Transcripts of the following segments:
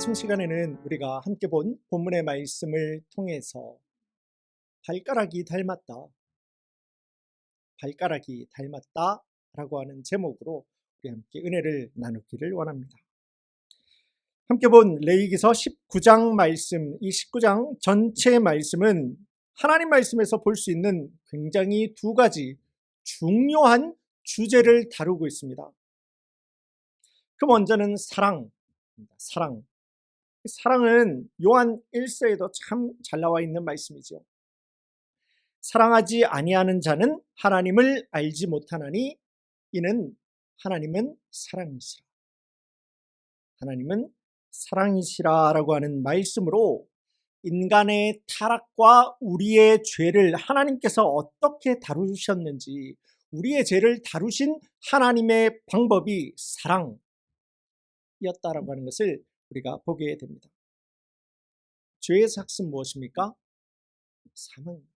아침 시간에는 우리가 함께 본 본문의 말씀을 통해서 발가락이 닮았다, 발가락이 닮았다 라고 하는 제목으로 우리 함께 은혜를 나누기를 원합니다. 함께 본 레위기서 19장 말씀, 이 19장 전체 말씀은 하나님 말씀에서 볼 수 있는 굉장히 두 가지 중요한 주제를 다루고 있습니다. 그 먼저는 사랑입니다. 사랑은 요한 1서에도 참 잘 나와 있는 말씀이죠. 사랑하지 아니하는 자는 하나님을 알지 못하나니 이는 하나님은 사랑이시라. 하나님은 사랑이시라 라고 하는 말씀으로 인간의 타락과 우리의 죄를 하나님께서 어떻게 다루셨는지, 우리의 죄를 다루신 하나님의 방법이 사랑이었다라고 하는 것을 우리가 보게 됩니다. 죄의 삭은 무엇입니까? 사망입니다.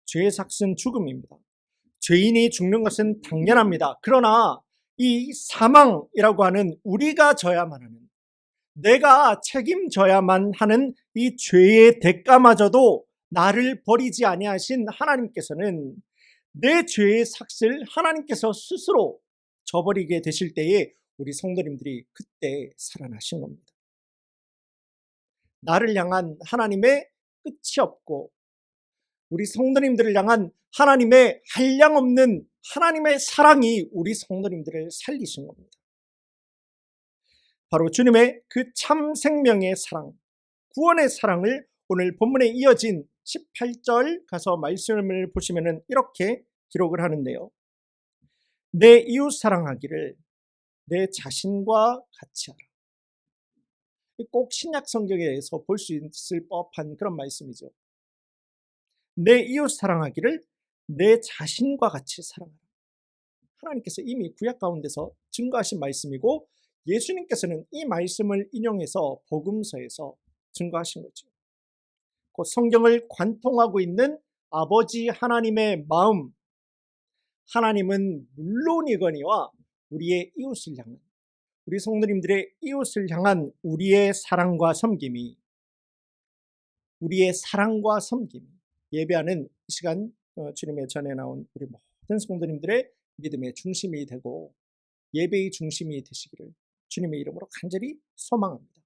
죄의 삭은 죽음입니다. 죄인이 죽는 것은 당연합니다. 그러나 이 사망이라고 하는 우리가 져야만 하는, 내가 책임져야만 하는 이 죄의 대가마저도 나를 버리지 아니하신 하나님께서는 내 죄의 삭을 하나님께서 스스로 져버리게 되실 때에 우리 성도님들이 그때 살아나신 겁니다. 나를 향한 하나님의 끝이 없고 우리 성도님들을 향한 하나님의 한량없는 하나님의 사랑이 우리 성도님들을 살리신 겁니다. 바로 주님의 그 참 생명의 사랑, 구원의 사랑을 오늘 본문에 이어진 18절 가서 말씀을 보시면 이렇게 기록을 하는데요. 내 이웃 사랑하기를 내 자신과 같이 하라. 꼭 신약 성경에서 볼 수 있을 법한 그런 말씀이죠. 내 이웃 사랑하기를 내 자신과 같이 사랑하라. 하나님께서 이미 구약 가운데서 증거하신 말씀이고 예수님께서는 이 말씀을 인용해서 복음서에서 증거하신 거죠. 곧 성경을 관통하고 있는 아버지 하나님의 마음, 하나님은 물론이거니와 우리의 이웃을 향한, 우리 성도님들의 이웃을 향한 우리의 사랑과 섬김이, 우리의 사랑과 섬김, 예배하는 이 시간 주님의 전에 나온 우리 모든 성도님들의 믿음의 중심이 되고 예배의 중심이 되시기를 주님의 이름으로 간절히 소망합니다.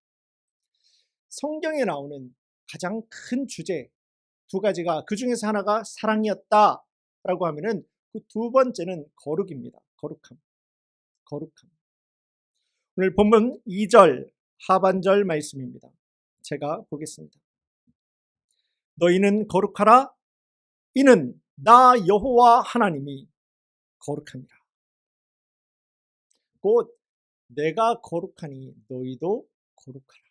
성경에 나오는 가장 큰 주제 두 가지가, 그 중에서 하나가 사랑이었다라고 하면은 그 두 번째는 거룩입니다. 거룩함. 오늘 본문 2절 하반절 말씀입니다. 제가 보겠습니다. 너희는 거룩하라. 이는 나 여호와 하나님이 거룩함이라. 곧 내가 거룩하니 너희도 거룩하라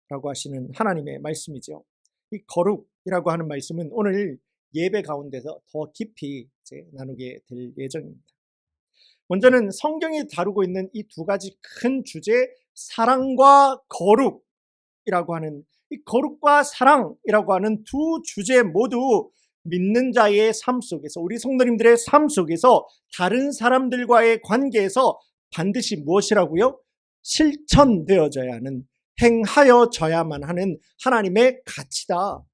라고 하시는 하나님의 말씀이죠. 이 거룩이라고 하는 말씀은 오늘 예배 가운데서 더 깊이 이제 나누게 될 예정입니다. 먼저는 성경이 다루고 있는 이 두 가지 큰 주제, 사랑과 거룩이라고 하는, 이 거룩과 사랑이라고 하는 두 주제 모두 믿는 자의 삶 속에서, 우리 성도님들의 삶 속에서 다른 사람들과의 관계에서 반드시 무엇이라고요? 실천되어져야 하는, 행하여져야만 하는 하나님의 가치다.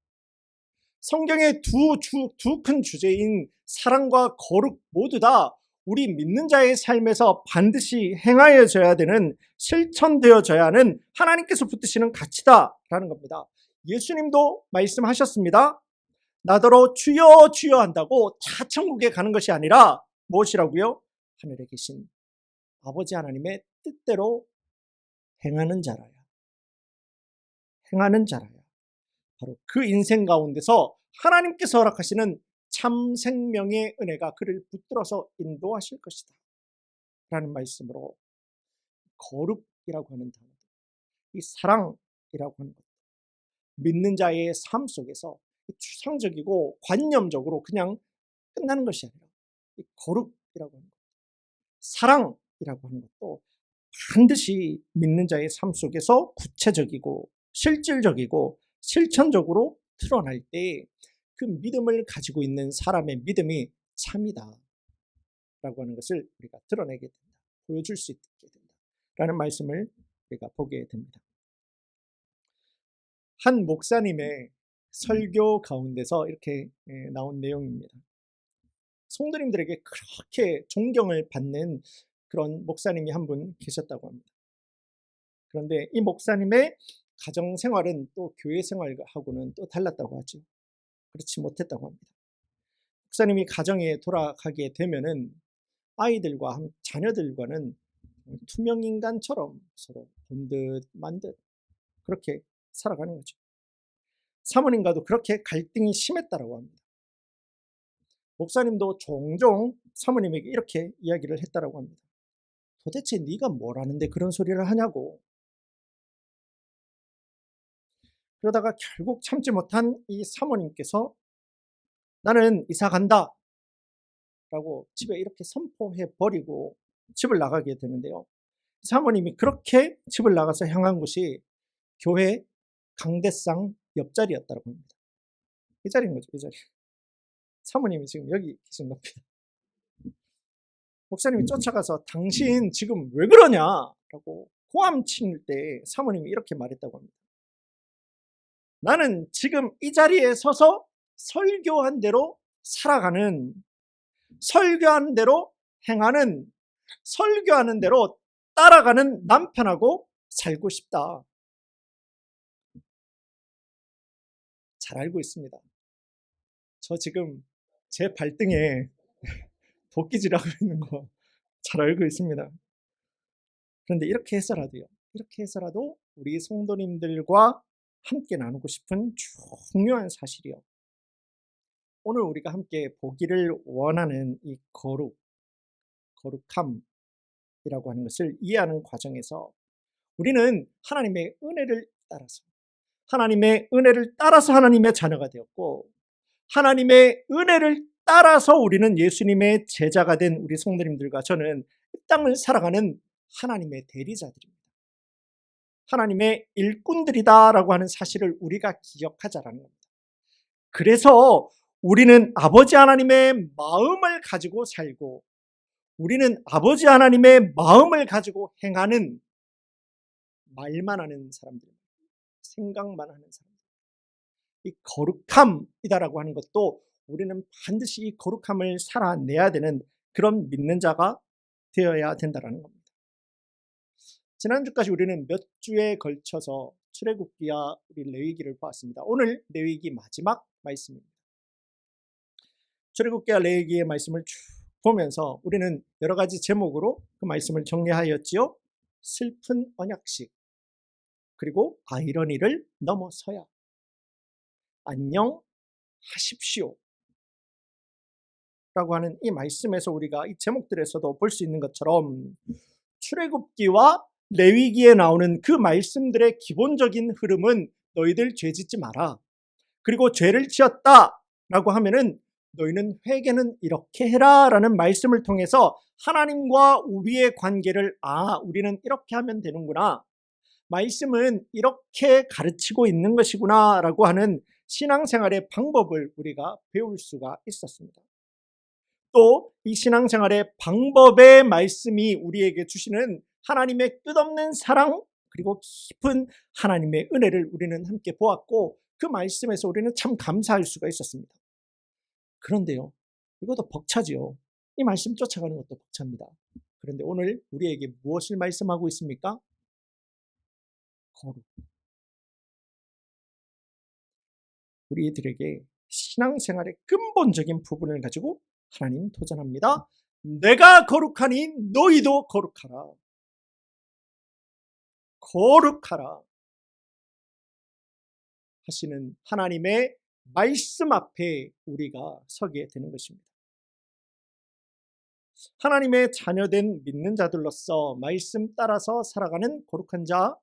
성경의 두 큰 주제인 사랑과 거룩 모두 다 우리 믿는 자의 삶에서 반드시 행하여져야 되는, 실천되어져야 하는 하나님께서 붙드시는 가치다라는 겁니다. 예수님도 말씀하셨습니다. 나더러 주여 주여 한다고 다 천국에 가는 것이 아니라 무엇이라고요? 하늘에 계신 아버지 하나님의 뜻대로 행하는 자라야. 바로 그 인생 가운데서 하나님께서 허락하시는 참 생명의 은혜가 그를 붙들어서 인도하실 것이다 라는 말씀으로, 거룩이라고 하는 단어, 이 사랑이라고 하는 것, 믿는 자의 삶 속에서 추상적이고 관념적으로 그냥 끝나는 것이 아니라 이 거룩이라고 하는 것, 사랑이라고 하는 것도 반드시 믿는 자의 삶 속에서 구체적이고 실질적이고 실천적으로 드러날 때 그 믿음을 가지고 있는 사람의 믿음이 참이다 라고 하는 것을 우리가 드러내게 된다, 보여줄 수 있게 된다 라는 말씀을 우리가 보게 됩니다. 한 목사님의 설교 가운데서 이렇게 나온 내용입니다. 성도님들에게 그렇게 존경을 받는 그런 목사님이 한 분 계셨다고 합니다. 그런데 이 목사님의 가정 생활은 또 교회 생활하고는 또 달랐다고 하죠. 그렇지 못했다고 합니다. 목사님이 가정에 돌아가게 되면은 아이들과 자녀들과는 투명인간처럼 서로 본 듯 만 듯 그렇게 살아가는 거죠. 사모님과도 그렇게 갈등이 심했다고 합니다. 목사님도 종종 사모님에게 이렇게 이야기를 했다고 합니다. 도대체 네가 뭘 아는데 그런 소리를 하냐고. 그러다가 결국 참지 못한 이 사모님께서 나는 이사 간다 라고 집에 이렇게 선포해 버리고 집을 나가게 되는데요. 사모님이 그렇게 집을 나가서 향한 곳이 교회 강대상 옆자리였다고 합니다. 이 자리인 거죠, 이 자리. 사모님이 지금 여기 계신 겁니다. 목사님이 쫓아가서 당신 지금 왜 그러냐라고 고함칠 때 사모님이 이렇게 말했다고 합니다. 나는 지금 이 자리에 서서 설교한 대로 살아가는, 설교한 대로 행하는, 설교하는 대로 따라가는 남편하고 살고 싶다. 잘 알고 있습니다. 저 지금 제 발등에 도끼질하고 있는 거 잘 알고 있습니다. 그런데 이렇게 해서라도 우리 성도님들과 함께 나누고 싶은 중요한 사실이요. 오늘 우리가 함께 보기를 원하는 이 거룩함이라고 하는 것을 이해하는 과정에서 우리는 하나님의 은혜를 따라서 하나님의 자녀가 되었고, 하나님의 은혜를 따라서 우리는 예수님의 제자가 된 우리 성도님들과 저는 이 땅을 살아가는 하나님의 대리자들입니다. 하나님의 일꾼들이다라고 하는 사실을 우리가 기억하자라는 겁니다. 그래서 우리는 아버지 하나님의 마음을 가지고 살고, 우리는 아버지 하나님의 마음을 가지고 행하는, 말만 하는 사람들, 생각만 하는 사람들, 이 거룩함이다라고 하는 것도 우리는 반드시 이 거룩함을 살아내야 되는 그런 믿는 자가 되어야 된다는 겁니다. 지난주까지 우리는 몇 주에 걸쳐서 출애굽기와 우리 레위기를 보았습니다. 오늘 레위기 마지막 말씀입니다. 출애굽기와 레위기의 말씀을 쭉 보면서 우리는 여러 가지 제목으로 그 말씀을 정리하였지요. 슬픈 언약식, 그리고 아이러니를 넘어서야, 안녕하십시오 라고 하는 이 말씀에서 우리가 이 제목들에서도 볼 수 있는 것처럼 출애굽기와 레위기에 나오는 그 말씀들의 기본적인 흐름은 너희들 죄 짓지 마라, 그리고 죄를 지었다 라고 하면은 너희는 회개는 이렇게 해라 라는 말씀을 통해서 하나님과 우리의 관계를 우리는 이렇게 하면 되는구나, 말씀은 이렇게 가르치고 있는 것이구나 라고 하는 신앙생활의 방법을 우리가 배울 수가 있었습니다. 또 이 신앙생활의 방법의 말씀이 우리에게 주시는 하나님의 끝없는 사랑, 그리고 깊은 하나님의 은혜를 우리는 함께 보았고, 그 말씀에서 우리는 참 감사할 수가 있었습니다. 그런데요, 이것도 벅차지요. 이 말씀 쫓아가는 것도 벅찹니다. 그런데 오늘 우리에게 무엇을 말씀하고 있습니까? 거룩. 우리들에게 신앙생활의 근본적인 부분을 가지고 하나님 도전합니다. 내가 거룩하니 너희도 거룩하라. 거룩하라 하시는 하나님의 말씀 앞에 우리가 서게 되는 것입니다. 하나님의 자녀된 믿는 자들로서 말씀 따라서 살아가는 거룩한 자,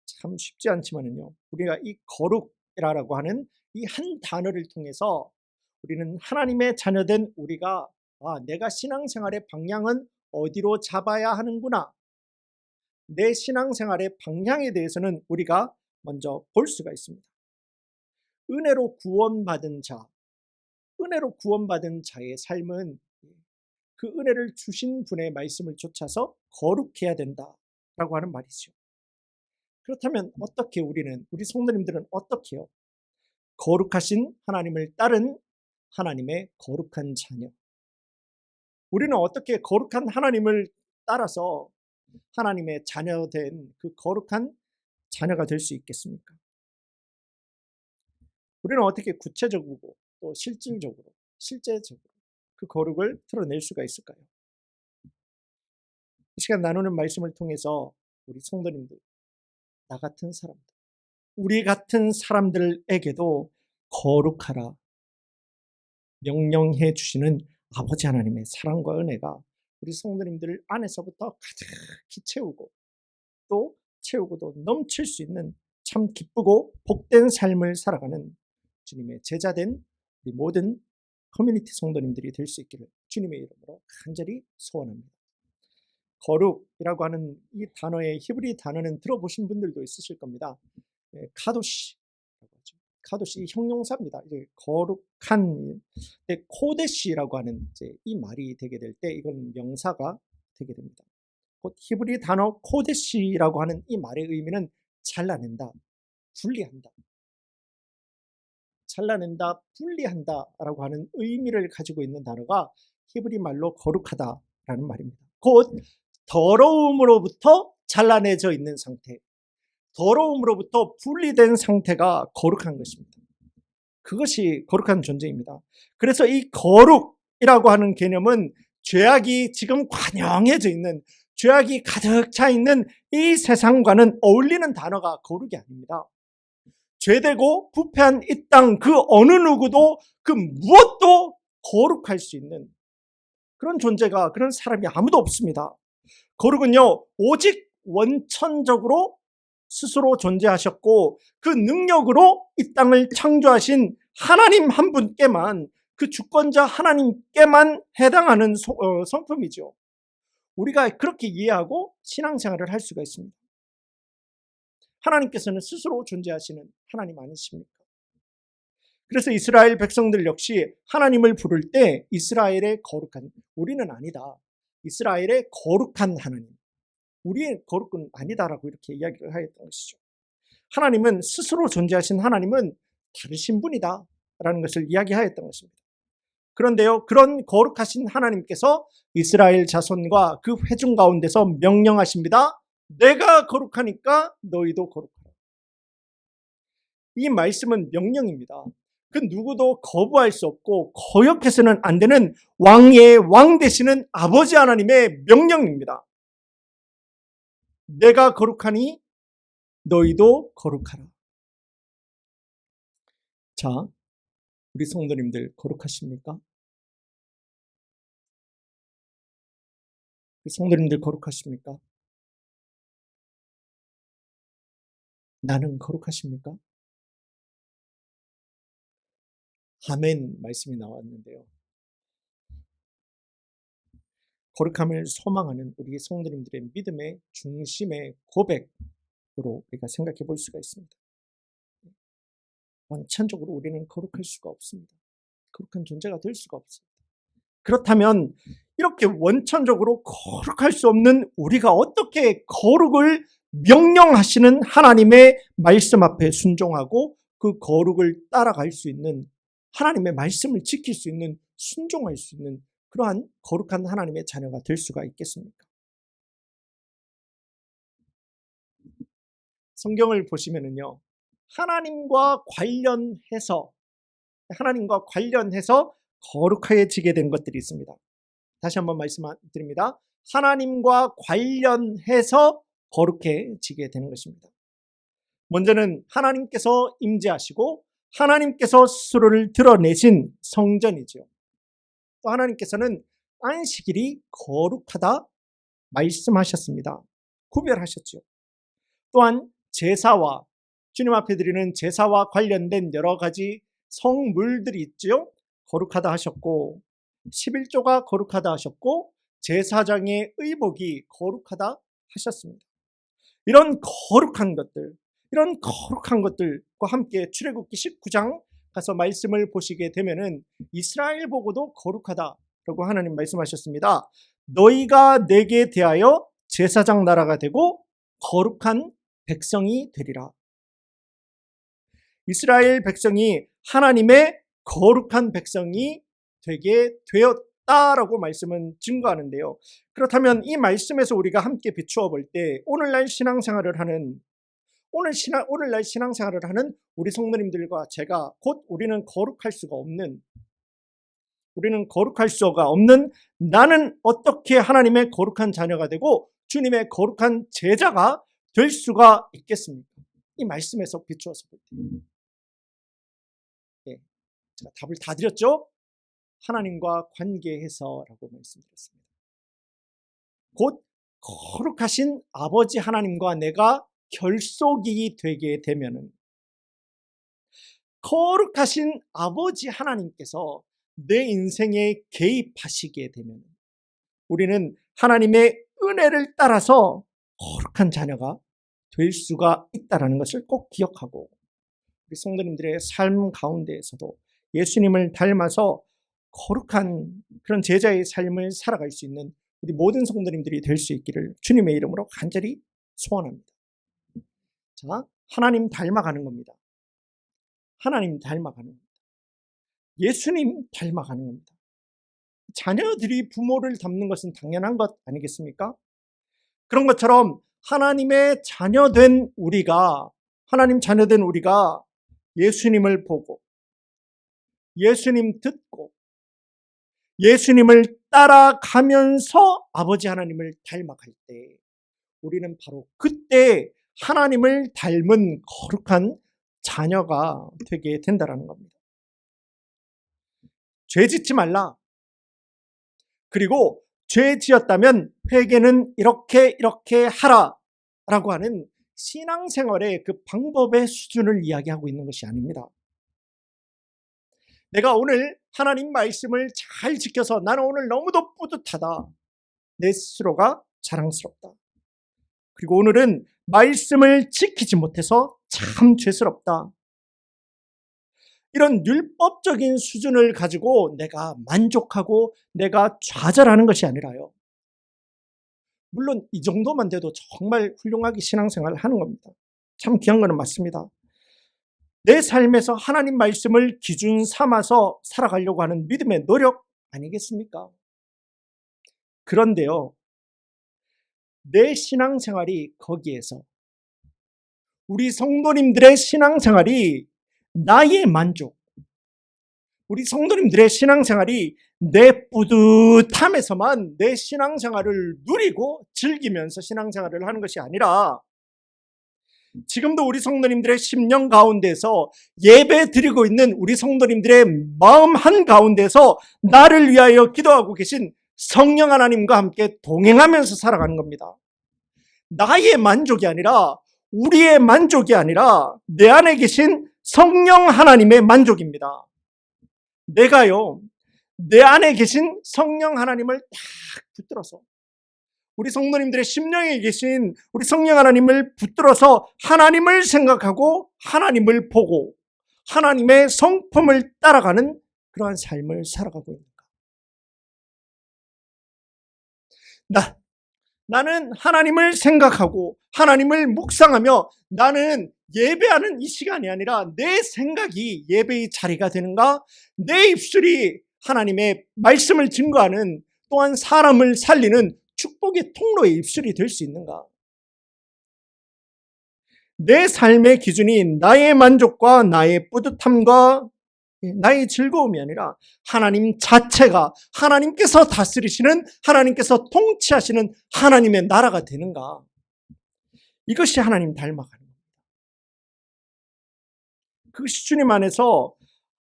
참 쉽지 않지만은요, 우리가 이 거룩이라고 하는 이 한 단어를 통해서 우리는 하나님의 자녀된 우리가 내가 신앙생활의 방향은 어디로 잡아야 하는구나, 내 신앙생활의 방향에 대해서는 우리가 먼저 볼 수가 있습니다. 은혜로 구원받은 자의 삶은 그 은혜를 주신 분의 말씀을 좇아서 거룩해야 된다라고 하는 말이죠. 그렇다면 어떻게 우리 성도님들은 어떻게 해요? 거룩하신 하나님을 따른 하나님의 거룩한 자녀. 우리는 어떻게 거룩한 하나님을 따라서 하나님의 자녀된 그 거룩한 자녀가 될 수 있겠습니까? 우리는 어떻게 구체적으로 또 실제적으로 그 거룩을 드러낼 수가 있을까요? 이 시간 나누는 말씀을 통해서 우리 성도님들, 나 같은 사람들, 우리 같은 사람들에게도 거룩하라 명령해 주시는 아버지 하나님의 사랑과 은혜가 우리 성도님들 안에서부터 가득히 채우고 또 채우고도 넘칠 수 있는 참 기쁘고 복된 삶을 살아가는 주님의 제자된 우리 모든 커뮤니티 성도님들이 될 수 있기를 주님의 이름으로 간절히 소원합니다. 거룩이라고 하는 이 단어의 히브리 단어는 들어보신 분들도 있으실 겁니다. 카도시라고 하죠. 카도시 형용사입니다. 이제 거룩한 코데시라고 하는 이제 이 말이 되게 될 때 이건 명사가 되게 됩니다. 곧 히브리 단어 코데시라고 하는 이 말의 의미는 잘라낸다, 분리한다. 잘라낸다, 분리한다라고 하는 의미를 가지고 있는 단어가 히브리 말로 거룩하다라는 말입니다. 곧 더러움으로부터 잘라내져 있는 상태, 더러움으로부터 분리된 상태가 거룩한 것입니다. 그것이 거룩한 존재입니다. 그래서 이 거룩이라고 하는 개념은 죄악이 지금 관영해져 있는, 죄악이 가득 차 있는 이 세상과는 어울리는 단어가 거룩이 아닙니다. 죄되고 부패한 이 땅 그 어느 누구도 그 무엇도 거룩할 수 있는 그런 존재가, 그런 사람이 아무도 없습니다. 거룩은요, 오직 원천적으로 스스로 존재하셨고 그 능력으로 이 땅을 창조하신 하나님 한 분께만, 그 주권자 하나님께만 해당하는 성품이죠. 우리가 그렇게 이해하고 신앙생활을 할 수가 있습니다. 하나님께서는 스스로 존재하시는 하나님 아니십니까? 그래서 이스라엘 백성들 역시 하나님을 부를 때 이스라엘의 거룩한, 우리는 아니다, 이스라엘의 거룩한 하나님, 우리의 거룩은 아니다라고 이렇게 이야기를 하였던 것이죠. 하나님은 스스로 존재하신 하나님은 다르신 분이다 라는 것을 이야기하였던 것입니다. 그런데요, 그런 거룩하신 하나님께서 이스라엘 자손과 그 회중 가운데서 명령하십니다. 내가 거룩하니까 너희도 거룩하라. 이 말씀은 명령입니다. 그 누구도 거부할 수 없고 거역해서는 안 되는 왕의 왕 되시는 아버지 하나님의 명령입니다. 내가 거룩하니 너희도 거룩하라. 자, 우리 성도님들 거룩하십니까? 우리 성도님들 거룩하십니까? 나는 거룩하십니까? 아멘 말씀이 나왔는데요. 거룩함을 소망하는 우리 성도님들의 믿음의 중심의 고백으로 우리가 생각해 볼 수가 있습니다. 원천적으로 우리는 거룩할 수가 없습니다. 거룩한 존재가 될 수가 없습니다. 그렇다면 이렇게 원천적으로 거룩할 수 없는 우리가 어떻게 거룩을 명령하시는 하나님의 말씀 앞에 순종하고 그 거룩을 따라갈 수 있는, 하나님의 말씀을 지킬 수 있는, 순종할 수 있는 그러한 거룩한 하나님의 자녀가 될 수가 있겠습니까? 성경을 보시면은요, 하나님과 관련해서 거룩해지게 된 것들이 있습니다. 다시 한번 말씀드립니다. 하나님과 관련해서 거룩해지게 되는 것입니다. 먼저는 하나님께서 임재하시고 하나님께서 스스로를 드러내신 성전이죠. 또 하나님께서는 안식일이 거룩하다 말씀하셨습니다. 구별하셨죠. 또한 제사와, 주님 앞에 드리는 제사와 관련된 여러 가지 성물들이 있죠. 거룩하다 하셨고 11조가 거룩하다 하셨고 제사장의 의복이 거룩하다 하셨습니다. 이런 거룩한 것들과 함께 출애굽기 19장 가서 말씀을 보시게 되면은 이스라엘 보고도 거룩하다 라고 하나님 말씀하셨습니다. 너희가 내게 대하여 제사장 나라가 되고 거룩한 백성이 되리라. 이스라엘 백성이 하나님의 거룩한 백성이 되게 되었다라고 말씀은 증거하는데요. 그렇다면 이 말씀에서 우리가 함께 비추어 볼 때 오늘날 신앙생활을 하는 우리 성도님들과 제가 곧 우리는 거룩할 수가 없는 나는 어떻게 하나님의 거룩한 자녀가 되고 주님의 거룩한 제자가 될 수가 있겠습니까? 이 말씀에서 비추어서 볼 때. 제가 답을 다 드렸죠? 하나님과 관계해서라고 말씀드렸습니다. 곧 거룩하신 아버지 하나님과 내가 결속이 되게 되면은 거룩하신 아버지 하나님께서 내 인생에 개입하시게 되면 우리는 하나님의 은혜를 따라서 거룩한 자녀가 될 수가 있다는 것을 꼭 기억하고 우리 성도님들의 삶 가운데에서도 예수님을 닮아서 거룩한 그런 제자의 삶을 살아갈 수 있는 우리 모든 성도님들이 될 수 있기를 주님의 이름으로 간절히 소원합니다. 자, 하나님 닮아가는 겁니다. 하나님 닮아가는 겁니다. 예수님 닮아가는 겁니다. 자녀들이 부모를 닮는 것은 당연한 것 아니겠습니까? 그런 것처럼 하나님 자녀된 우리가 예수님을 보고 예수님 듣고 예수님을 따라가면서 아버지 하나님을 닮아갈 때 우리는 바로 그때 하나님을 닮은 거룩한 자녀가 되게 된다는 겁니다. 죄 짓지 말라. 그리고 죄 지었다면 회개는 이렇게 하라 라고 하는 신앙생활의 그 방법의 수준을 이야기하고 있는 것이 아닙니다. 내가 오늘 하나님 말씀을 잘 지켜서 나는 오늘 너무도 뿌듯하다. 내 스스로가 자랑스럽다. 그리고 오늘은 말씀을 지키지 못해서 참 죄스럽다. 이런 율법적인 수준을 가지고 내가 만족하고 내가 좌절하는 것이 아니라요. 물론 이 정도만 돼도 정말 훌륭하게 신앙생활을 하는 겁니다. 참 귀한 거는 맞습니다. 내 삶에서 하나님 말씀을 기준 삼아서 살아가려고 하는 믿음의 노력 아니겠습니까? 그런데요, 내 신앙생활이 거기에서 우리 성도님들의 신앙생활이 나의 만족, 우리 성도님들의 신앙생활이 내 뿌듯함에서만 내 신앙생활을 누리고 즐기면서 신앙생활을 하는 것이 아니라 지금도 우리 성도님들의 심령 가운데서 예배 드리고 있는 우리 성도님들의 마음 한가운데서 나를 위하여 기도하고 계신 성령 하나님과 함께 동행하면서 살아가는 겁니다. 나의 만족이 아니라 우리의 만족이 아니라 내 안에 계신 성령 하나님의 만족입니다. 내가요, 내 안에 계신 성령 하나님을 딱 붙들어서 우리 성도님들의 심령에 계신 우리 성령 하나님을 붙들어서 하나님을 생각하고 하나님을 보고 하나님의 성품을 따라가는 그러한 삶을 살아가고 있는가? 나는 하나님을 생각하고 하나님을 묵상하며 나는 예배하는 이 시간이 아니라 내 생각이 예배의 자리가 되는가? 내 입술이 하나님의 말씀을 증거하는 또한 사람을 살리는 축복의 통로의 입술이 될 수 있는가? 내 삶의 기준이 나의 만족과 나의 뿌듯함과 나의 즐거움이 아니라 하나님 자체가 하나님께서 다스리시는 하나님께서 통치하시는 하나님의 나라가 되는가? 이것이 하나님 닮아가는 겁니다. 그것이 주님 안에서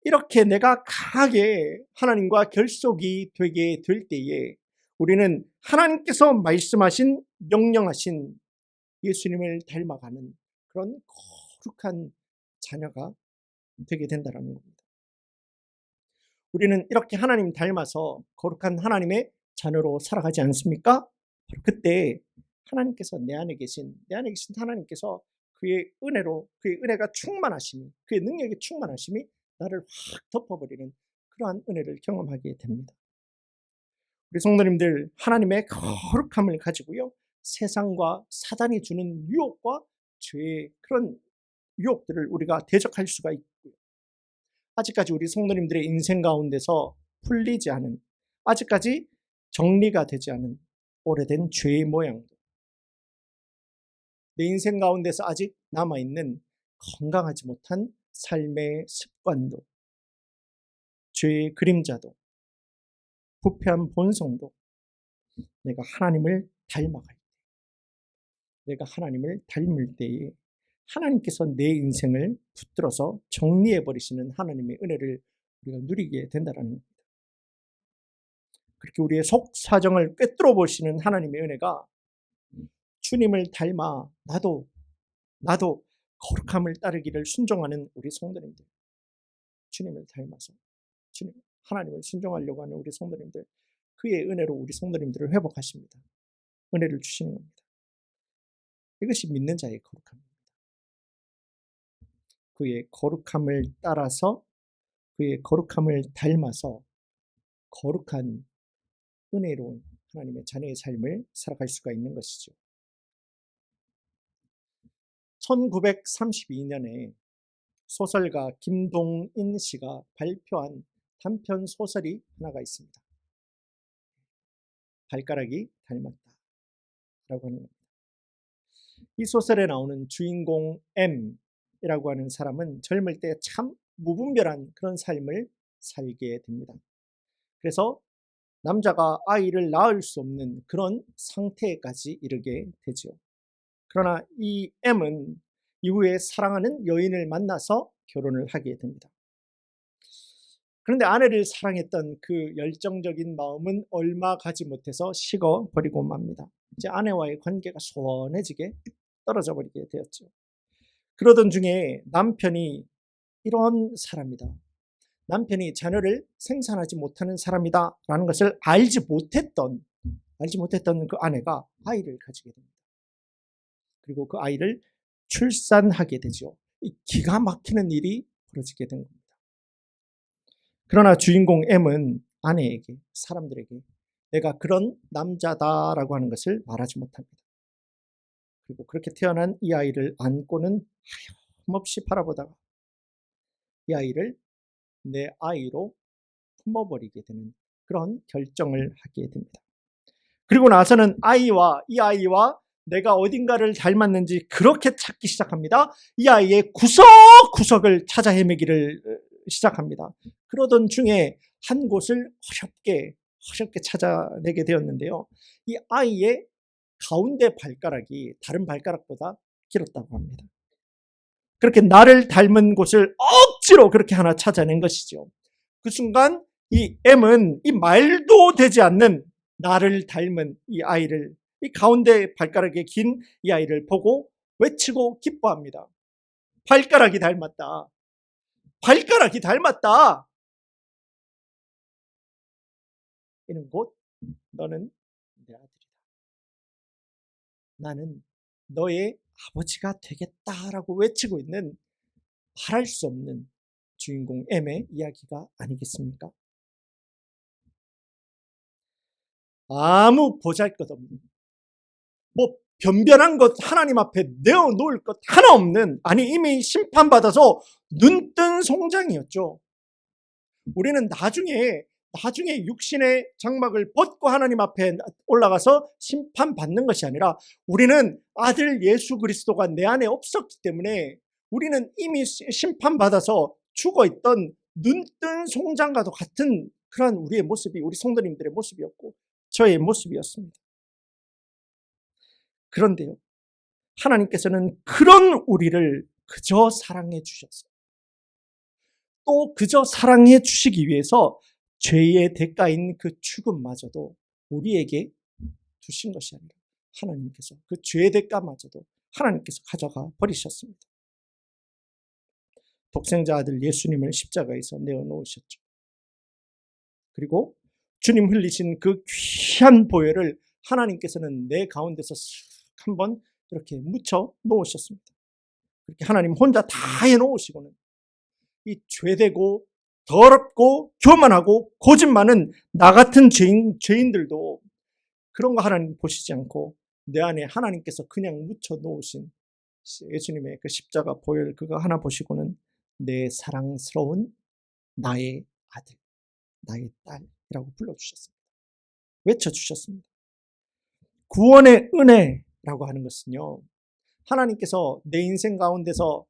이렇게 내가 강하게 하나님과 결속이 되게 될 때에 우리는 하나님께서 말씀하신 명령하신 예수님을 닮아가는 그런 거룩한 자녀가 되게 된다는 겁니다. 우리는 이렇게 하나님 닮아서 거룩한 하나님의 자녀로 살아가지 않습니까? 그때 하나님께서 내 안에 계신 하나님께서 그의 은혜가 충만하심이, 그의 능력이 충만하심이 나를 확 덮어버리는 그러한 은혜를 경험하게 됩니다. 우리 성도님들, 하나님의 거룩함을 가지고요, 세상과 사단이 주는 유혹과 죄의 그런 유혹들을 우리가 대적할 수가 있고요. 아직까지 우리 성도님들의 인생 가운데서 풀리지 않은, 아직까지 정리가 되지 않은 오래된 죄의 모양도, 내 인생 가운데서 아직 남아있는 건강하지 못한 삶의 습관도, 죄의 그림자도, 부패한 본성도 내가 하나님을 닮아갈 때, 내가 하나님을 닮을 때에 하나님께서 내 인생을 붙들어서 정리해버리시는 하나님의 은혜를 우리가 누리게 된다는 겁니다. 그렇게 우리의 속사정을 꿰뚫어 보시는 하나님의 은혜가 주님을 닮아 나도 거룩함을 따르기를 순종하는 우리 성도님들, 주님을 닮아서 하나님을 순종하려고 하는 우리 성도님들, 그의 은혜로 우리 성도님들을 회복하십니다. 은혜를 주시는 겁니다. 이것이 믿는 자의 거룩함입니다. 그의 거룩함을 따라서, 그의 거룩함을 닮아서 거룩한 은혜로운 하나님의 자녀의 삶을 살아갈 수가 있는 것이죠. 1932년에 소설가 김동인 씨가 발표한 단편 소설이 하나가 있습니다. 발가락이 닮았다라고 하는 겁니다. 이 소설에 나오는 주인공 M이라고 하는 사람은 젊을 때 참 무분별한 그런 삶을 살게 됩니다. 그래서 남자가 아이를 낳을 수 없는 그런 상태까지 이르게 되죠. 그러나 이 M은 이후에 사랑하는 여인을 만나서 결혼을 하게 됩니다. 그런데 아내를 사랑했던 그 열정적인 마음은 얼마 가지 못해서 식어버리고 맙니다. 이제 아내와의 관계가 소원해지게 떨어져 버리게 되었죠. 그러던 중에 남편이 이런 사람이다, 남편이 자녀를 생산하지 못하는 사람이다 라는 것을 알지 못했던 그 아내가 아이를 가지게 됩니다. 그리고 그 아이를 출산하게 되죠. 이 기가 막히는 일이 벌어지게 된 겁니다. 그러나 주인공 M은 아내에게, 사람들에게 내가 그런 남자다라고 하는 것을 말하지 못합니다. 그리고 그렇게 태어난 이 아이를 안고는 하염없이 바라보다가 이 아이를 내 아이로 품어버리게 되는 그런 결정을 하게 됩니다. 그리고 나서는 이 아이와 내가 어딘가를 닮았는지 그렇게 찾기 시작합니다. 이 아이의 구석구석을 찾아 헤매기를 시작합니다. 그러던 중에 한 곳을 어렵게 찾아내게 되었는데요. 이 아이의 가운데 발가락이 다른 발가락보다 길었다고 합니다. 그렇게 나를 닮은 곳을 억지로 그렇게 하나 찾아낸 것이죠. 그 순간 이 M은 이 말도 되지 않는 나를 닮은 이 아이를, 이 가운데 발가락에 긴 이 아이를 보고 외치고 기뻐합니다. 발가락이 닮았다. 발가락이 닮았다. 이는 곧 너는 내 아들이다. 나는 너의 아버지가 되겠다라고 외치고 있는, 말할 수 없는 주인공 M의 이야기가 아니겠습니까? 아무 보잘것없는, 변변한 것 하나님 앞에 내어놓을 것 하나 없는, 아니 이미 심판받아서 눈뜬 송장이었죠. 우리는 나중에 육신의 장막을 벗고 하나님 앞에 올라가서 심판받는 것이 아니라, 우리는 아들 예수 그리스도가 내 안에 없었기 때문에 우리는 이미 심판받아서 죽어있던 눈뜬 송장과도 같은 그런 우리의 모습이, 우리 성도님들의 모습이었고 저의 모습이었습니다. 그런데요, 하나님께서는 그런 우리를 그저 사랑해 주셨어요. 또 그저 사랑해 주시기 위해서 죄의 대가인 그 죽음마저도 우리에게 주신 것이 아니라 하나님께서 그 죄의 대가마저도 하나님께서 가져가 버리셨습니다. 독생자 아들 예수님을 십자가에서 내어놓으셨죠. 그리고 주님 흘리신 그 귀한 보혈을 하나님께서는 내 가운데서 한번 이렇게 묻혀 놓으셨습니다. 그렇게 하나님 혼자 다 해놓으시고는 이 죄되고 더럽고 교만하고 고집 많은 나 같은 죄인들도 그런 거 하나님 보시지 않고 내 안에 하나님께서 그냥 묻혀 놓으신 예수님의 그 십자가 보혈 그거 하나 보시고는 내 사랑스러운 나의 아들, 나의 딸이라고 불러주셨습니다. 외쳐주셨습니다. 구원의 은혜라고 하는 것은요, 하나님께서 내 인생 가운데서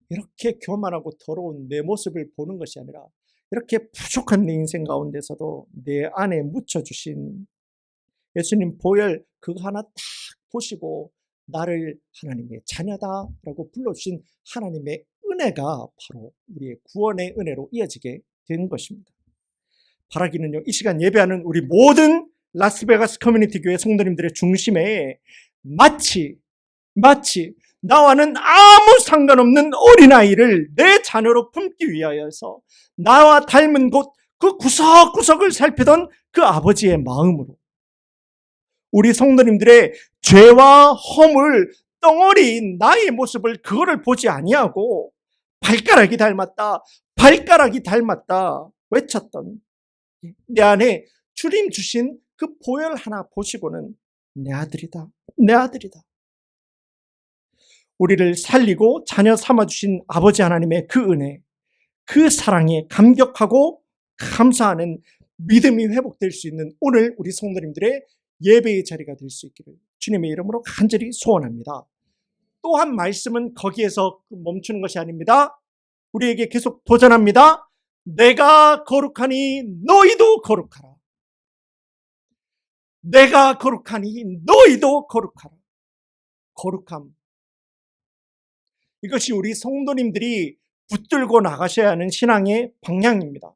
이렇게 교만하고 더러운 내 모습을 보는 것이 아니라 이렇게 부족한 내 인생 가운데서도 내 안에 묻혀주신 예수님 보혈 그거 하나 딱 보시고 나를 하나님의 자녀다라고 불러주신 하나님의 은혜가 바로 우리의 구원의 은혜로 이어지게 된 것입니다. 바라기는요, 이 시간 예배하는 우리 모든 라스베가스 커뮤니티 교회 성도님들의 중심에 마치 나와는 아무 상관없는 어린아이를 내 자녀로 품기 위하여서 나와 닮은 곳 그 구석구석을 살피던 그 아버지의 마음으로 우리 성도님들의 죄와 허물 덩어리인 나의 모습을 그거를 보지 아니하고 발가락이 닮았다 외쳤던 내 안에 주님 주신 그 보혈 하나 보시고는 내 아들이다. 우리를 살리고 자녀 삼아주신 아버지 하나님의 그 은혜, 그 사랑에 감격하고 감사하는 믿음이 회복될 수 있는 오늘 우리 성도님들의 예배의 자리가 될 수 있기를 주님의 이름으로 간절히 소원합니다. 또한 말씀은 거기에서 멈추는 것이 아닙니다. 우리에게 계속 도전합니다. 내가 거룩하니 너희도 거룩하라. 내가 거룩하니 너희도 거룩하라. 거룩함. 이것이 우리 성도님들이 붙들고 나가셔야 하는 신앙의 방향입니다.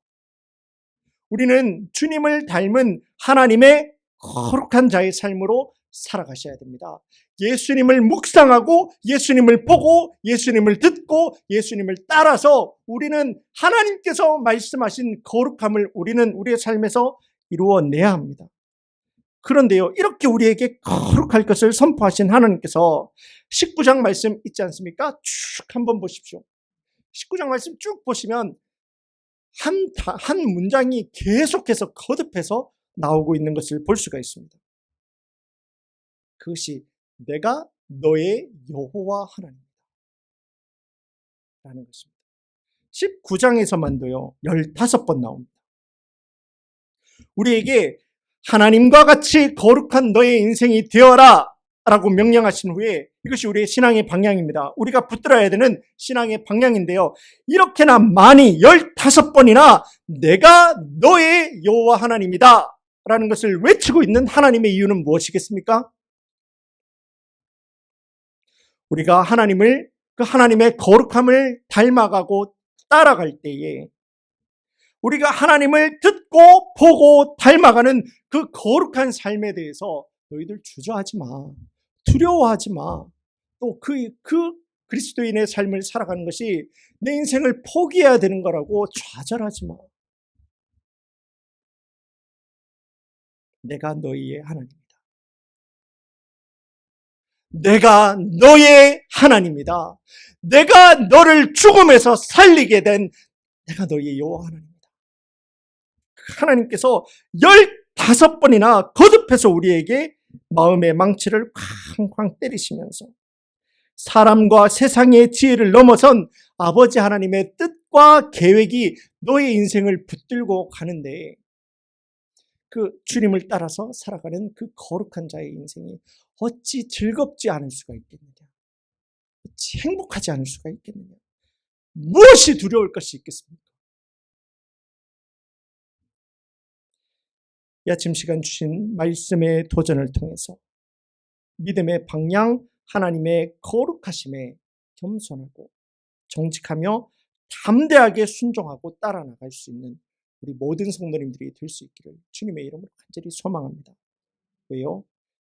우리는 주님을 닮은 하나님의 거룩한 자의 삶으로 살아가셔야 됩니다. 예수님을 묵상하고 예수님을 보고 예수님을 듣고 예수님을 따라서 우리는 하나님께서 말씀하신 거룩함을 우리는 우리의 삶에서 이루어내야 합니다. 그런데요, 이렇게 우리에게 거룩할 것을 선포하신 하나님께서 19장 말씀 있지 않습니까? 쭉 한번 보십시오. 19장 말씀 쭉 보시면 한 문장이 계속해서 거듭해서 나오고 있는 것을 볼 수가 있습니다. 그것이 내가 너의 여호와 하나님이다 라는 것입니다. 19장에서만도요 15번 나옵니다. 우리에게 하나님과 같이 거룩한 너의 인생이 되어라 라고 명령하신 후에 이것이 우리의 신앙의 방향입니다. 우리가 붙들어야 되는 신앙의 방향인데요, 이렇게나 많이 15번이나 내가 너의 여호와 하나님이다 라는 것을 외치고 있는 하나님의 이유는 무엇이겠습니까? 우리가 그 하나님의 거룩함을 닮아가고 따라갈 때에 우리가 하나님을 듣고 보고 닮아가는 그 거룩한 삶에 대해서 너희들 주저하지 마. 두려워하지 마. 또 그 그리스도인의 삶을 살아가는 것이 내 인생을 포기해야 되는 거라고 좌절하지 마. 내가 너희의 하나님이다. 내가 너의 하나님이다. 내가 너를 죽음에서 살리게 된 내가 너희의 여호와 하나님이다. 하나님께서 15번이나 거듭해서 우리에게 마음의 망치를 쾅쾅 때리시면서 사람과 세상의 지혜를 넘어선 아버지 하나님의 뜻과 계획이 너의 인생을 붙들고 가는데 그 주님을 따라서 살아가는 그 거룩한 자의 인생이 어찌 즐겁지 않을 수가 있겠느냐? 어찌 행복하지 않을 수가 있겠느냐? 무엇이 두려울 것이 있겠습니까? 이 아침 시간 주신 말씀의 도전을 통해서 믿음의 방향, 하나님의 거룩하심에 겸손하고 정직하며 담대하게 순종하고 따라 나갈 수 있는 우리 모든 성도님들이 될 수 있기를 주님의 이름으로 간절히 소망합니다. 왜요?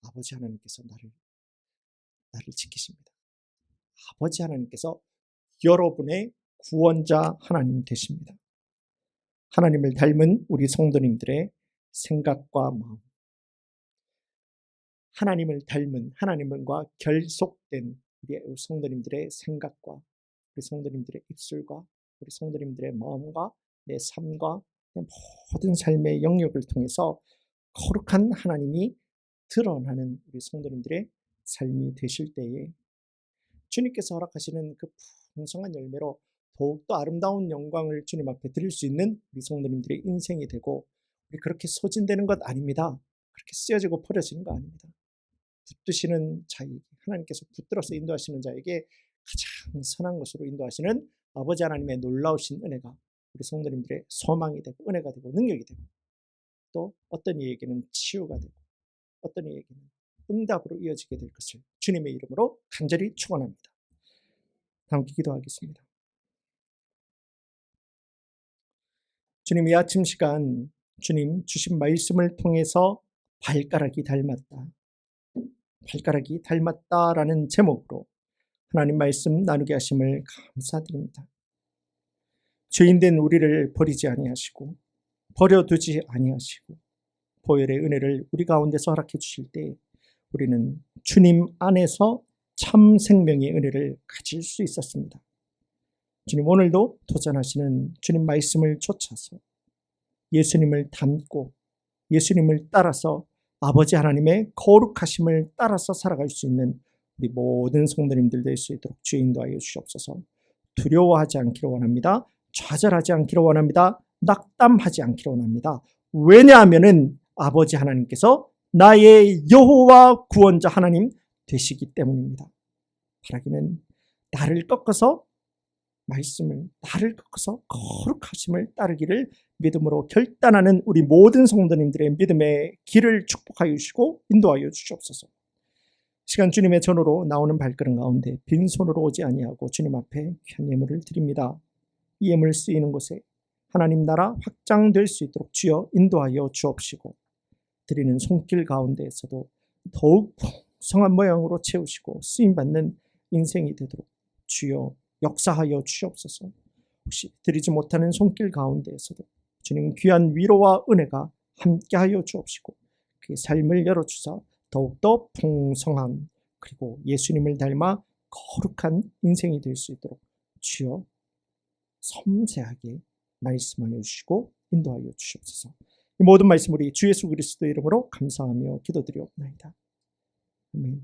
아버지 하나님께서 나를 지키십니다. 아버지 하나님께서 여러분의 구원자 하나님 되십니다. 하나님을 닮은 우리 성도님들의 생각과 마음, 하나님을 닮은 하나님과 결속된 우리 성도님들의 생각과 우리 성도님들의 입술과 우리 성도님들의 마음과 내 삶과 내 모든 삶의 영역을 통해서 거룩한 하나님이 드러나는 우리 성도님들의 삶이 되실 때에 주님께서 허락하시는 그 풍성한 열매로 더욱더 아름다운 영광을 주님 앞에 드릴 수 있는 우리 성도님들의 인생이 되고, 우리 그렇게 소진되는 것 아닙니다. 그렇게 쓰여지고 버려지는 거 아닙니다. 붙드시는 자에게, 하나님께서 붙들어서 인도하시는 자에게 가장 선한 것으로 인도하시는 아버지 하나님의 놀라우신 은혜가 우리 성도님들의 소망이 되고 은혜가 되고 능력이 되고, 또 어떤 이에게는 치유가 되고 어떤 이에게는 응답으로 이어지게 될 것을 주님의 이름으로 간절히 축원합니다. 함께 기도하겠습니다. 주님, 이 아침 시간 주님 주신 말씀을 통해서 발가락이 닮았다라는 제목으로 하나님 말씀 나누게 하심을 감사드립니다. 죄인된 우리를 버리지 아니하시고 버려두지 아니하시고 보혈의 은혜를 우리 가운데서 허락해 주실 때 우리는 주님 안에서 참 생명의 은혜를 가질 수 있었습니다. 주님, 오늘도 도전하시는 주님 말씀을 쫓아서 예수님을 닮고 예수님을 따라서 아버지 하나님의 거룩하심을 따라서 살아갈 수 있는 우리 모든 성도님들 될 수 있도록 주의 인도하여 주시옵소서. 두려워하지 않기를 원합니다. 좌절하지 않기를 원합니다. 낙담하지 않기를 원합니다. 왜냐하면은 아버지 하나님께서 나의 여호와 구원자 하나님 되시기 때문입니다. 바라기는 나를 꺾어서 거룩하심을 따르기를 믿음으로 결단하는 우리 모든 성도님들의 믿음의 길을 축복하여 주시고 인도하여 주시옵소서. 시간 주님의 전으로 나오는 발걸음 가운데 빈손으로 오지 아니하고 주님 앞에 현 예물을 드립니다. 이 예물 쓰이는 곳에 하나님 나라 확장될 수 있도록 주여 인도하여 주옵시고, 드리는 손길 가운데에서도 더욱 풍성한 모양으로 채우시고 쓰임받는 인생이 되도록 주여 역사하여 주옵소서. 혹시 드리지 못하는 손길 가운데에서도 주님 귀한 위로와 은혜가 함께하여 주옵시고 그의 삶을 열어주사 더욱더 풍성한, 그리고 예수님을 닮아 거룩한 인생이 될 수 있도록 주여 섬세하게 말씀하여 주시고 인도하여 주시옵소서. 이 모든 말씀 우리 주 예수 그리스도 이름으로 감사하며 기도드리옵나이다. 아멘.